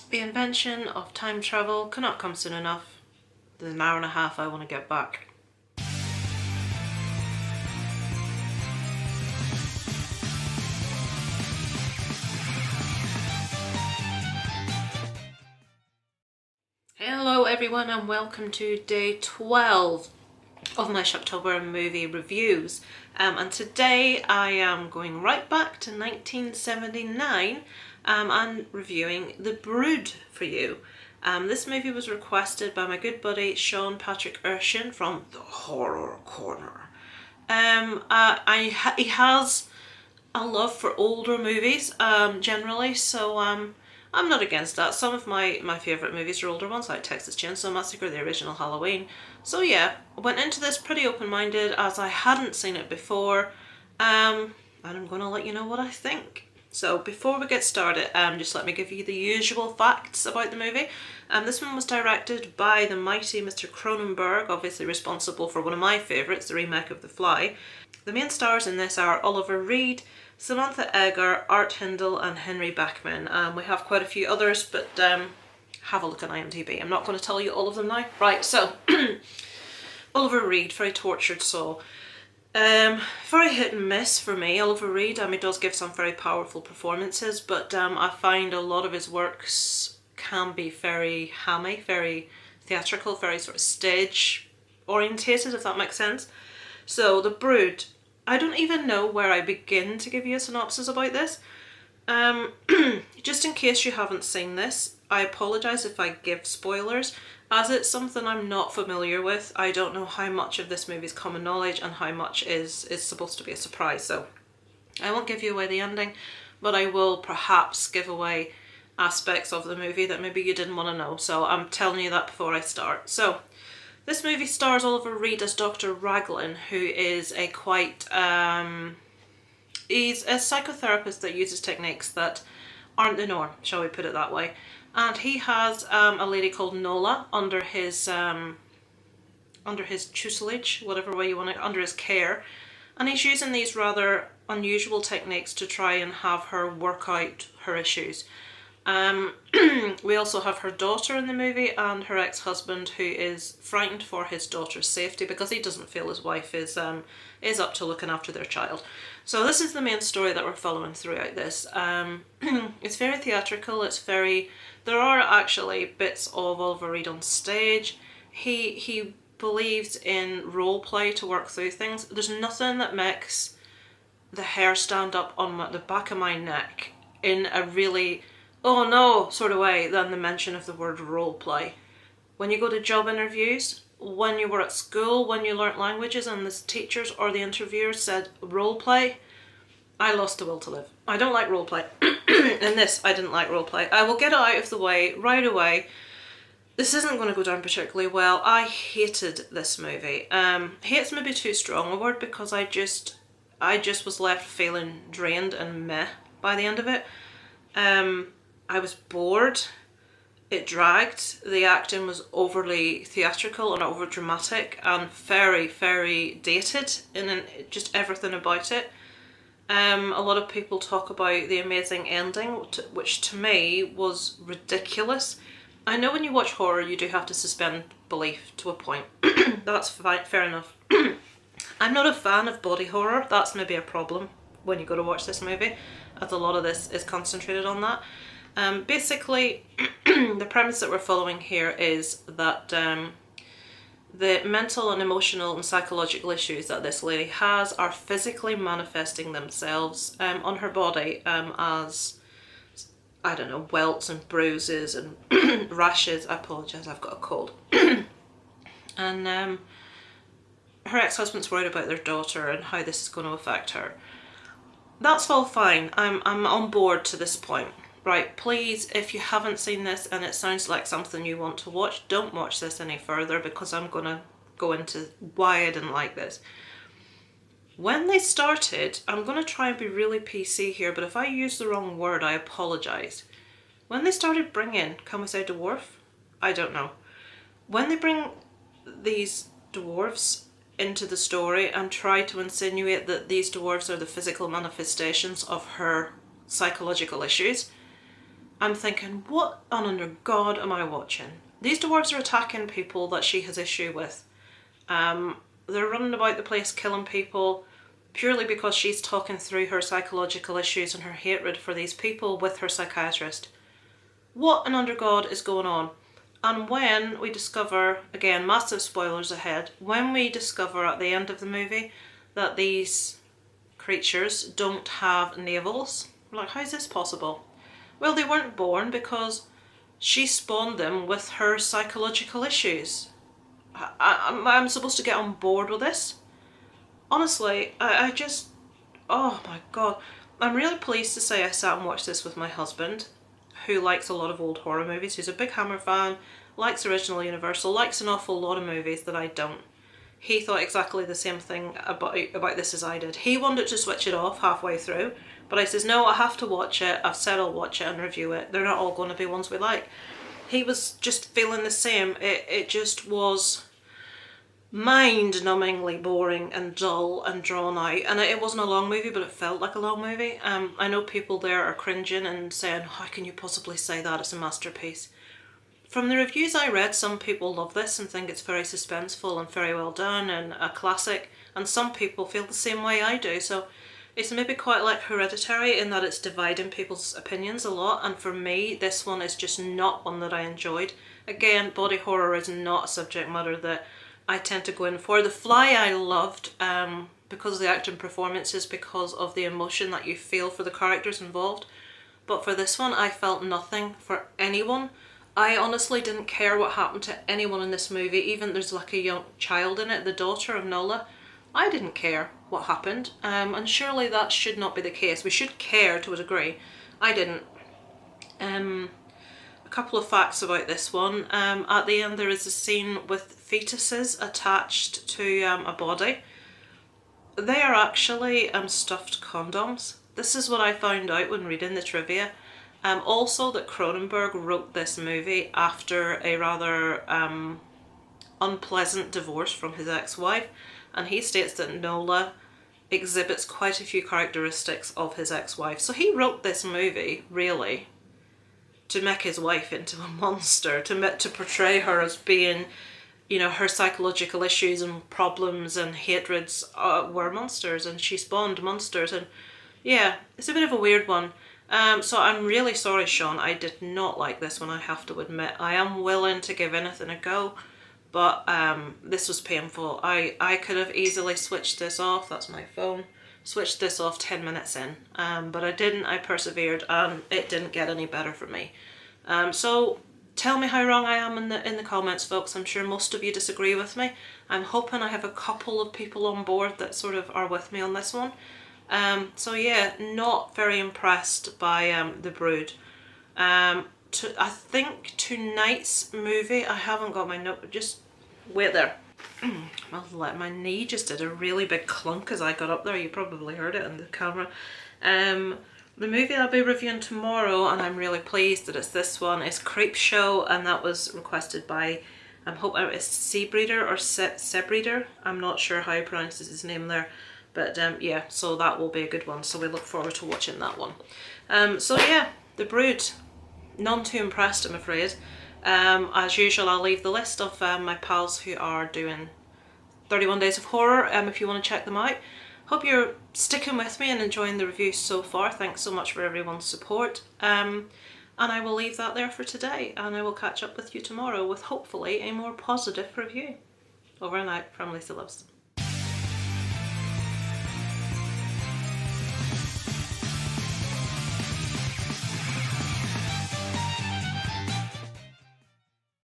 The invention of time travel cannot come soon enough. There's an hour and a half I want to get back. Hello everyone and welcome to day 12 of my Shocktober movie reviews. And today I am going right back to 1979 and reviewing The Brood for you. This movie was requested by my good buddy Sean Erschen from the Horror Corner. He has a love for older movies generally, so I'm not against that. Some of my favourite movies are older ones, like Texas Chainsaw Massacre, the original Halloween. So yeah, I went into this pretty open-minded as I hadn't seen it before, and I'm going to let you know what I think. So before we get started, just let me give you the usual facts about the movie. This one was directed by the mighty Mr. Cronenberg, obviously responsible for one of my favourites, the remake of The Fly. The main stars in this are Oliver Reed, Samantha Eggar, Art Hindle and Henry Bachman. We have quite a few others, but have a look at IMDb. I'm not going to tell you all of them now. Right, so Oliver Reed, very tortured soul. Very hit and miss for me, Oliver Reed. He does give some very powerful performances, but I find a lot of his works can be very hammy, very theatrical, very sort of stage orientated, if that makes sense. So The Brood, I don't even know where I begin to give you a synopsis about this. Just in case you haven't seen this, I apologise if I give spoilers, as it's something I'm not familiar with. I don't know how much of this movie is common knowledge and how much is supposed to be a surprise, so I won't give you away the ending, but I will perhaps give away aspects of the movie that maybe you didn't want to know, so I'm telling you that before I start. So this movie stars Oliver Reed as Dr. Raglan, who is a he's a psychotherapist that uses techniques that aren't the norm, shall we put it that way. And he has a lady called Nola under his tutelage, whatever way you want to, under his care. And he's using these rather unusual techniques to try and have her work out her issues. We also have her daughter in the movie and her ex-husband, who is frightened for his daughter's safety because he doesn't feel his wife is up to looking after their child. So this is the main story that we're following throughout this. It's very theatrical. There are actually bits of Oliver Reed on stage. He believes in role play to work through things. There's nothing that makes the hair stand up on the back of my neck in a really oh no sort of way than the mention of the word role play. When you go to job interviews, when you were at school, when you learnt languages and the teachers or the interviewers said role play, I lost the will to live. I don't like role play. In this, I didn't like role play. I will get it out of the way right away. This isn't going to go down particularly well. I hated this movie. Hate's maybe too strong a word because I just was left feeling drained and meh by the end of it. I was bored. It dragged. The acting was overly theatrical and over dramatic and very, very dated in just everything about it. A lot of people talk about the amazing ending, which to me was ridiculous. I know when you watch horror you do have to suspend belief to a point. That's fine, fair enough. I'm not a fan of body horror. That's maybe a problem when you go to watch this movie, as a lot of this is concentrated on that. Basically, the premise that we're following here is that the mental and emotional and psychological issues that this lady has are physically manifesting themselves on her body as, I don't know, welts and bruises and rashes. I apologise, I've got a cold. And her ex-husband's worried about their daughter and how this is going to affect her. That's all fine. I'm on board to this point. Right, please, if you haven't seen this and it sounds like something you want to watch, don't watch this any further because I'm going to go into why I didn't like this. When they started, I'm going to try and be really PC here, but if I use the wrong word, I apologise. When they started bringing, can we say dwarf? I don't know. When they bring these dwarves into the story and try to insinuate that these dwarves are the physical manifestations of her psychological issues, I'm thinking, what on under God am I watching? These dwarves are attacking people that she has issue with. They're running about the place killing people purely because she's talking through her psychological issues and her hatred for these people with her psychiatrist. What an under God is going on? And when we discover, again, massive spoilers ahead, when we discover at the end of the movie that these creatures don't have navels, we're like, how is this possible? Well, they weren't born because she spawned them with her psychological issues. I'm supposed to get on board with this? Honestly, I just, oh my God. I'm really pleased to say I sat and watched this with my husband, who likes a lot of old horror movies, who's a big Hammer fan, likes original Universal, likes an awful lot of movies that I don't. He thought exactly the same thing about this as I did. He wanted to switch it off halfway through, but I says, no, I have to watch it. I've said I'll watch it and review it. They're not all going to be ones we like. He was just feeling the same. It just was mind-numbingly boring and dull and drawn out. And it wasn't a long movie, but it felt like a long movie. I know people there are cringing and saying, how can you possibly say that? It's a masterpiece. From the reviews I read, some people love this and think it's very suspenseful and very well done and a classic, and some people feel the same way I do. So it's maybe quite like Hereditary in that it's dividing people's opinions a lot, and for me this one is just not one that I enjoyed. Again, body horror is not a subject matter that I tend to go in for. The Fly I loved because of the acting performances, because of the emotion that you feel for the characters involved, but for this one I felt nothing for anyone. I honestly didn't care what happened to anyone in this movie. Even there's like a young child in it, the daughter of Nola. I didn't care what happened, and surely that should not be the case. We should care to a degree. I didn't. A couple of facts about this one. At the end there is a scene with fetuses attached to a body. They are actually stuffed condoms. This is what I found out when reading the trivia. Also that Cronenberg wrote this movie after a rather unpleasant divorce from his ex-wife, and he states that Nola exhibits quite a few characteristics of his ex-wife. So he wrote this movie, really, to make his wife into a monster, to portray her as being, you know, her psychological issues and problems and hatreds were monsters, and she spawned monsters, and yeah, it's a bit of a weird one. So I'm really sorry, Sean, I did not like this one, I have to admit. I am willing to give anything a go, but this was painful. I could have easily switched this off, that's my phone, switched this off 10 minutes in, but I didn't. I persevered and it didn't get any better for me. So tell me how wrong I am in the comments, folks. I'm sure most of you disagree with me. I'm hoping I have a couple of people on board that sort of are with me on this one. So yeah, not very impressed by The Brood. I think tonight's movie, I haven't got my note, just wait there. My knee just did a really big clunk as I got up there. You probably heard it on the camera. The movie I'll be reviewing tomorrow, and I'm really pleased that it's this one, is Creepshow, and that was requested by, I hope it's Seabreeder or Sebreeder. I'm not sure how he pronounces his name there. But yeah, so that will be a good one. So we look forward to watching that one. So yeah, The Brood. None too impressed, I'm afraid. As usual, I'll leave the list of my pals who are doing 31 Days of Horror if you want to check them out. Hope you're sticking with me and enjoying the review so far. Thanks so much for everyone's support. And I will leave that there for today. And I will catch up with you tomorrow with hopefully a more positive review. Over and out from Lisa Loves.